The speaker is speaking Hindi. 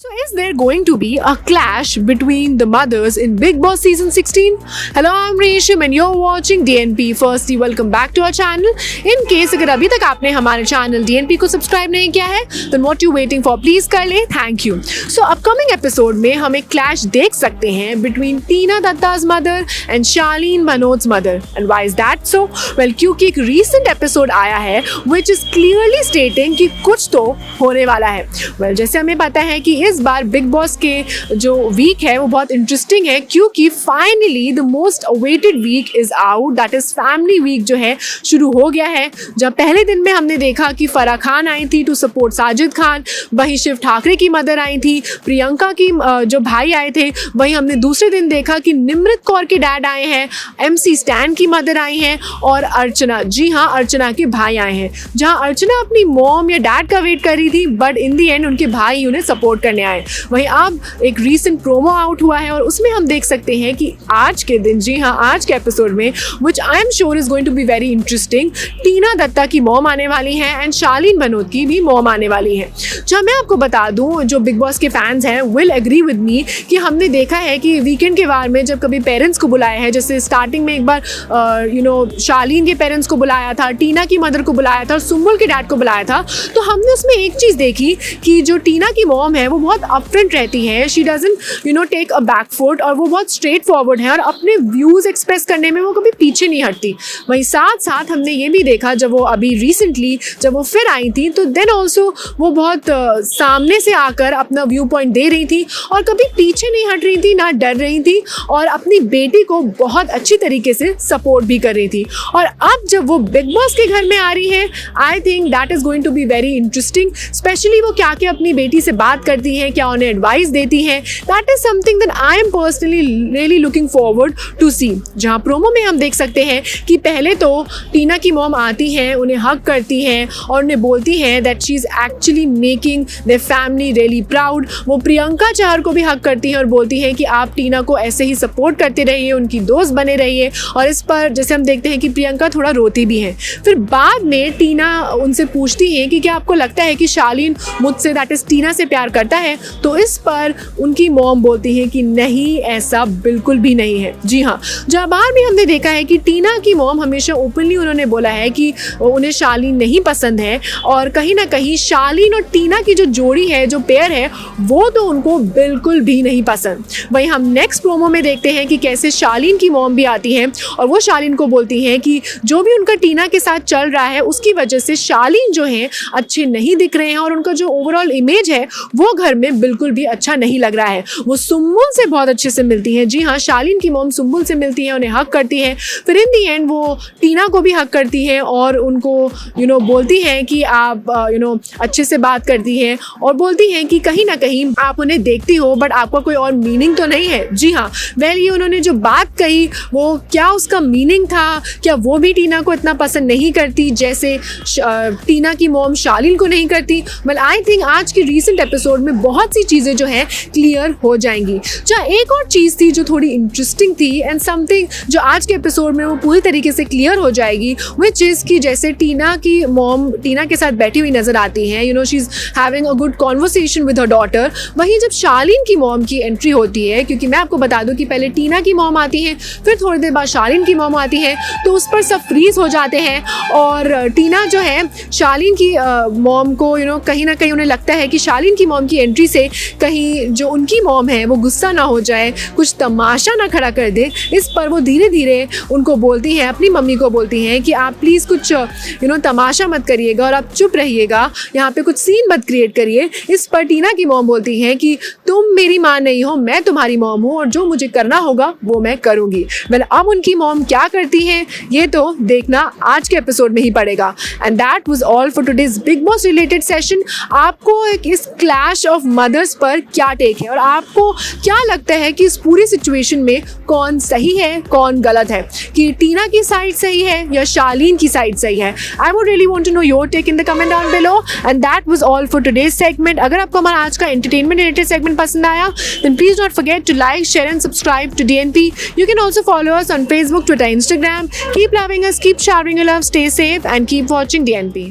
So is there going to be a clash between the mothers in Bigg Boss season 16? Hello, I'm Resham and you're watching DNP. Firstly, welcome back to our channel. In case अगर अभी तक आपने हमारे चैनल DNP को सब्सक्राइब नहीं किया है, then what you waiting for? Please कर ले. Thank you. So upcoming episode में हम एक clash देख सकते हैं between Tina Datta's mother and Charlene Manod's mother. And why is that so? Well, क्योंकि एक recent episode आया है which is clearly stating कि कुछ तो होने वाला है. Well, जैसे हमें पता है कि इस बार बिग बॉस के जो वीक है वो बहुत इंटरेस्टिंग है क्योंकि finally the most awaited week is out, that is family week जो है शुरू हो गया है। जब पहले दिन में हमने देखा कि फराह खान आई थी टू सपोर्ट साजिद खान, वहीं शिव ठाकरे की मदर आई थी, प्रियंका की जो भाई आए थे, वहीं हमने दूसरे दिन देखा कि निमृत कौर के डैड आए हैं, MC स्टैन की मदर आई हैं और अर्चना, जी हाँ अर्चना के भाई आए हैं। जहाँ अर्चना अपनी मॉम या डैड का वेट कर रही थी बट इन दी एंड उनके भाई उन्हें सपोर्ट करने आए। वहीं अब एक रीसेंट प्रोमो आउट हुआ है और उसमें हम देख सकते हैं कि आज के दिन, जी हाँ आज के एपिसोड में, which I am sure is going to be very interesting, Tina Datta की मॉम आने वाली हैं एंड शालीन मनोद की भी मॉम आने वाली हैं। जहाँ मैं आपको बता दूं, जो बिग बॉस के फैंस हैं विल एग्री विद मी कि हमने देखा है कि वीकेंड के वार में जब कभी पेरेंट्स को बुलाया है, जैसे स्टार्टिंग में एक बार शालीन के पेरेंट्स को बुलाया था, टीना की मदर को बुलाया था और सुम्बुल के डैड को बुलाया था, तो हमने उसमें एक चीज़ देखी कि जो टीना की मॉम है वो बहुत अपफ्रंट रहती है, she doesn't take a back foot, और वो बहुत स्ट्रेट फॉरवर्ड है और अपने व्यूज एक्सप्रेस करने में वो कभी पीछे नहीं हटती। वहीं साथ साथ हमने ये भी देखा जब वो अभी रिसेंटली जब वो फिर आई थी तो देन ऑल्सो वो बहुत सामने से आकर अपना व्यू पॉइंट दे रही थी और कभी पीछे नहीं हट रही थी, ना डर रही थी और अपनी बेटी को बहुत अच्छी तरीके से सपोर्ट भी कर रही थी। और अब जब वो बिग बॉस के घर में आ रही है, I think that is going to be very interesting, especially वो क्या क्या अपनी बेटी से बात करती हैं, क्या उन्हें एडवाइस देती हैं, that is something that I am personally really looking forward to see. जहाँ प्रोमो में हम देख सकते हैं कि पहले तो टीना की मॉम आती हैं, उन्हें हक करती हैं और उन्हें बोलती हैं that she is actually making their family really proud. वो प्रियंका चाहर को भी हक करती हैं और बोलती हैं कि आप टीना को ऐसे ही सपोर्ट करते रहिए, उनकी दोस्त बने रहिए। और इस पर जैसे हम देखते हैं कि प्रियंका थोड़ा रोती भी है। फिर बाद में टीना उनसे पूछती है कि क्या आपको लगता है कि शालीन मुझसे, दैट इज टीना से प्यार करता है? तो इस पर उनकी मॉम बोलती है कि नहीं, ऐसा बिल्कुल भी नहीं है। जी हाँ, जहाँ बाहर भी हमने देखा है कि टीना की मॉम हमेशा ओपनली उन्होंने बोला है कि उन्हें शालीन नहीं पसंद है और कहीं ना कहीं शालीन और टीना की जो जोड़ी है, जो पेयर है, वो तो उनको बिल्कुल भी नहीं पसंद। वहीं हम नेक्स्ट प्रोमो में देखते हैं कि कैसे शालीन की मॉम भी आती है और वो शालीन को बोलती हैं कि जो भी उनका टीना के साथ चल रहा है उसकी वजह से शालीन जो है अच्छे नहीं दिख रहे हैं और उनका जो ओवरऑल इमेज है वो घर में बिल्कुल भी अच्छा नहीं लग रहा है। वो सुम्बुल से बहुत अच्छे से मिलती हैं, जी हाँ शालीन की मॉम सुम्बुल से मिलती है, उन्हें हक करती है, फिर इन दी एंड वो टीना को भी हक करती है और उनको बोलती हैं कि आप अच्छे से बात करती हैं और बोलती हैं कि कहीं ना कहीं आप उन्हें देखती हो बट आपका कोई और मीनिंग तो नहीं है। जी हाँ, वेल ये उन्होंने जो बात कही वो क्या उसका मीनिंग था, क्या वो भी टीना को इतना पसंद नहीं करती जैसे टीना की मॉम शालीन को नहीं करती? वेल आई थिंक आज की रीसेंट एपिसोड में बहुत सी चीज़ें जो है क्लियर हो जाएंगी। जहाँ एक और चीज़ थी जो थोड़ी इंटरेस्टिंग थी एंड समथिंग जो आज के एपिसोड में वो पूरी तरीके से क्लियर हो जाएगी, विच इज़ कि जैसे टीना की मॉम टीना के साथ बैठी हुई नजर आती हैं, she is having a good conversation with her daughter. वहीं जब शालीन की मॉम की एंट्री होती है, क्योंकि मैं आपको बता दूं कि पहले टीना की मॉम आती है, फिर थोड़ी देर बाद शालीन की मॉम आती है, तो उस पर सब फ्रीज हो जाते हैं और टीना जो है शालीन की मॉम को कहीं ना कहीं उन्हें लगता है कि शालीन की मॉम की एंट्री से कहीं जो उनकी मॉम है वो गुस्सा ना हो जाए, कुछ तमाशा ना खड़ा कर दे। इस पर वो धीरे धीरे उनको बोलती हैं, अपनी मम्मी को बोलती हैं कि आप प्लीज़ कुछ तमाशा मत करिएगा और आप चुप रहिएगा, यहाँ पे कुछ सीन मत क्रिएट करिए। इस पर टीना की मॉम बोलती हैं कि तुम मेरी माँ नहीं हो, मैं तुम्हारी मॉम हूँ और जो मुझे करना होगा वो मैं करूँगी। वेल अब उनकी मॉम क्या करती हैं ये तो देखना आज के एपिसोड में ही पड़ेगा। And that was all for today's big boss related session. आपको इस क्लैश ऑफ मदर्स पर क्या टेक है और आपको क्या लगता है कि इस पूरी सिचुएशन में कौन सही है कौन गलत है, कि टीना की साइड सही है या शालीन की साइड सही है? I would really want to know your take in the comment down below. And that was all for today's segment. अगर आपको हमारा आज का एंटरटेनमेंट रिलेटेड सेगमेंट पसंद आया then please don't forget to like, share and subscribe to DNP. You can also follow us on Facebook, Twitter, Instagram. Keep loving us, keep showering your love, stay safe and keep watching DNP.